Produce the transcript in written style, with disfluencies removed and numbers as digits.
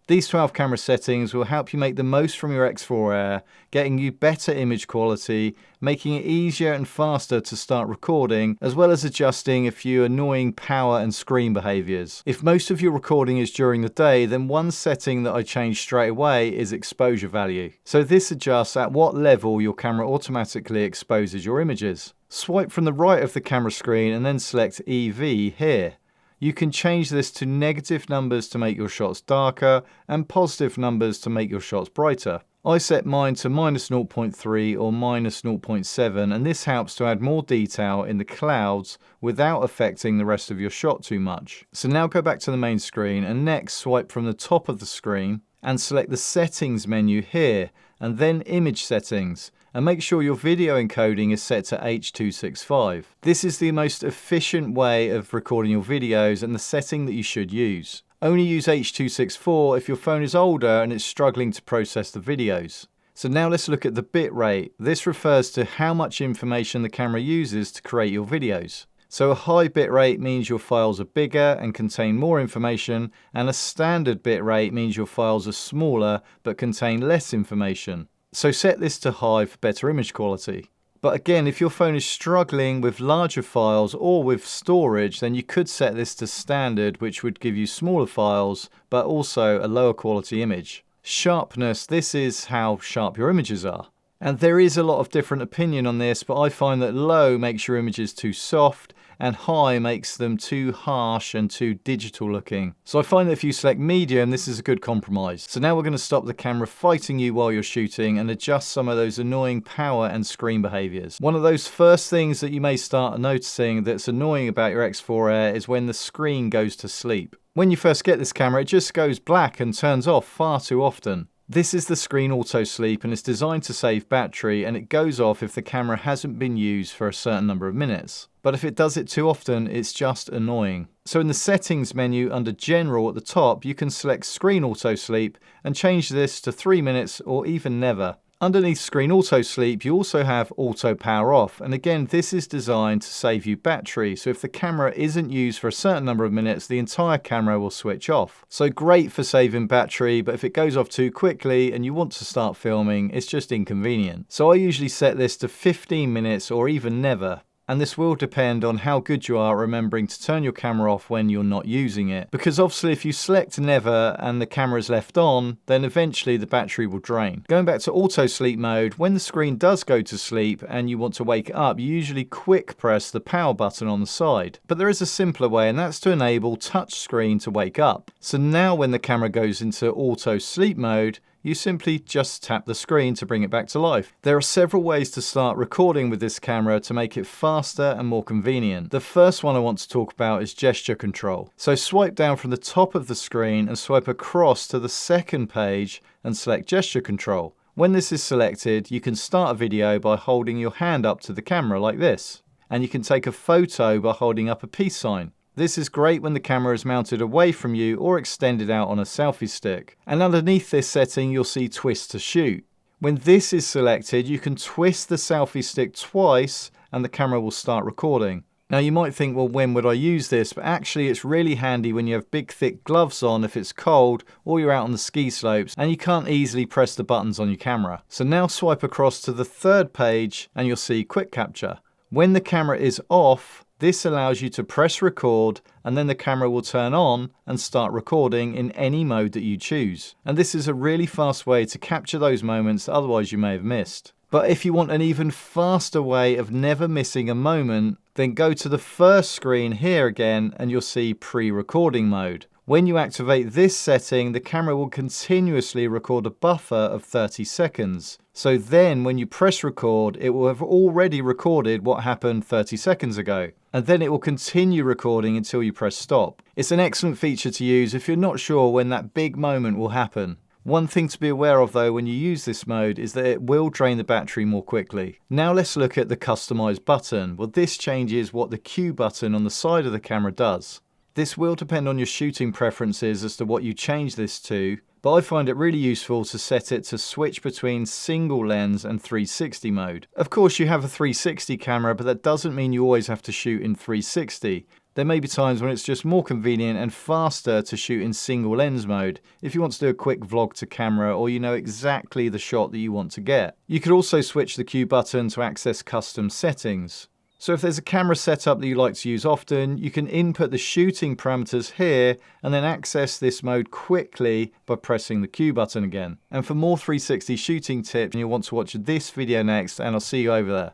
These 12 camera settings will help you make the most from your X4R, getting you better image quality, making it easier and faster to start recording, as well as adjusting a few annoying power and screen behaviors. If most of your recording is during the day, then one setting that I change straight away is exposure value. So this adjusts at what level your camera automatically exposes your images. Swipe from the right of the camera screen and then select EV here. You can change this to negative numbers to make your shots darker and positive numbers to make your shots brighter. I set mine to -0.3 or -0.7, and this helps to add more detail in the clouds without affecting the rest of your shot too much. So now go back to the main screen and next swipe from the top of the screen and select the settings menu here and then image settings. And make sure your video encoding is set to H.265. This is the most efficient way of recording your videos and the setting that you should use. Only use H.264 if your phone is older and it's struggling to process the videos. So now let's look at the bit rate. This refers to how much information the camera uses to create your videos. So a high bit rate means your files are bigger and contain more information, and a standard bit rate means your files are smaller but contain less information. So set this to high for better image quality. But again, if your phone is struggling with larger files or with storage, then you could set this to standard, which would give you smaller files, but also a lower quality image. Sharpness, this is how sharp your images are. And there is a lot of different opinion on this, but I find that low makes your images too soft and high makes them too harsh and too digital looking. So I find that if you select medium, this is a good compromise. So now we're going to stop the camera fighting you while you're shooting and adjust some of those annoying power and screen behaviors. One of those first things that you may start noticing that's annoying about your X4R is when the screen goes to sleep. When you first get this camera, it just goes black and turns off far too often. This is the screen auto sleep and it's designed to save battery, and it goes off if the camera hasn't been used for a certain number of minutes. But if it does it too often, it's just annoying. So in the settings menu under general at the top, you can select screen auto sleep and change this to 3 minutes or even never. Underneath screen auto sleep, you also have auto power off, and again this is designed to save you battery, so if the camera isn't used for a certain number of minutes, the entire camera will switch off. So great for saving battery, but if it goes off too quickly and you want to start filming, it's just inconvenient. So I usually set this to 15 minutes or even never. And this will depend on how good you are remembering to turn your camera off when you're not using it. Because obviously if you select never and the camera is left on, then eventually the battery will drain. Going back to auto sleep mode, when the screen does go to sleep and you want to wake up, you usually quick press the power button on the side. But there is a simpler way, and that's to enable touch screen to wake up. So now when the camera goes into auto sleep mode, you simply just tap the screen to bring it back to life. There are several ways to start recording with this camera to make it faster and more convenient. The first one I want to talk about is gesture control. So swipe down from the top of the screen and swipe across to the second page and select gesture control. When this is selected, you can start a video by holding your hand up to the camera like this. And you can take a photo by holding up a peace sign. This is great when the camera is mounted away from you or extended out on a selfie stick. And underneath this setting, you'll see twist to shoot. When this is selected, you can twist the selfie stick twice and the camera will start recording. Now you might think, well, when would I use this? But actually it's really handy when you have big thick gloves on if it's cold or you're out on the ski slopes and you can't easily press the buttons on your camera. So now swipe across to the third page and you'll see quick capture. When the camera is off, this allows you to press record and then the camera will turn on and start recording in any mode that you choose. And this is a really fast way to capture those moments that otherwise you may have missed. But if you want an even faster way of never missing a moment, then go to the first screen here again and you'll see pre-recording mode. When you activate this setting, the camera will continuously record a buffer of 30 seconds. So then when you press record, it will have already recorded what happened 30 seconds ago. And then it will continue recording until you press stop. It's an excellent feature to use if you're not sure when that big moment will happen. One thing to be aware of though when you use this mode is that it will drain the battery more quickly. Now let's look at the customize button. Well, this changes what the Q button on the side of the camera does. This will depend on your shooting preferences as to what you change this to, but I find it really useful to set it to switch between single lens and 360 mode. Of course you have a 360 camera, but that doesn't mean you always have to shoot in 360. There may be times when it's just more convenient and faster to shoot in single lens mode if you want to do a quick vlog to camera or you know exactly the shot that you want to get. You could also switch the Q button to access custom settings. So if there's a camera setup that you like to use often, you can input the shooting parameters here and then access this mode quickly by pressing the Q button again. And for more 360 shooting tips, you'll want to watch this video next, and I'll see you over there.